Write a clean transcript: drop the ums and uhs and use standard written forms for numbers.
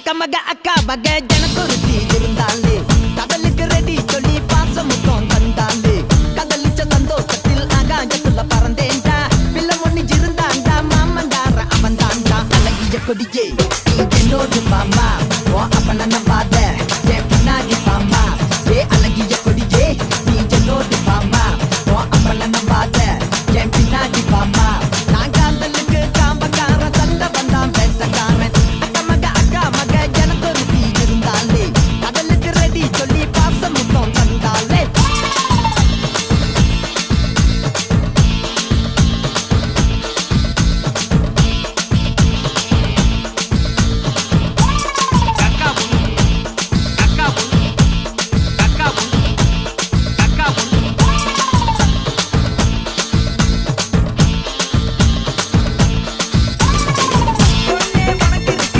அக்கா மக அக்கா வக ஜனக்குருத்தி இருந்தாலே கடலுக்கு ரெடி சொல்லி பாசம் முத்தம் தந்தாலே கதலிச்ச சந்தோஷத்தில் ஆகாயத்துல பறந்தேன்டா பிள்ளை ஒண்ணு இருந்தாண்டா மாமங்கார அவன் தாண்டா அழகிய கொடியே நீ என்னோடு மாமா ஓ அப்பன நம்பாத என் பின்னாடி பாமா ஏ அழகிய கொடியே நீ என்னோடு மாமா ஓ அப்பன நம்பாத என் பின்னாடி பாமா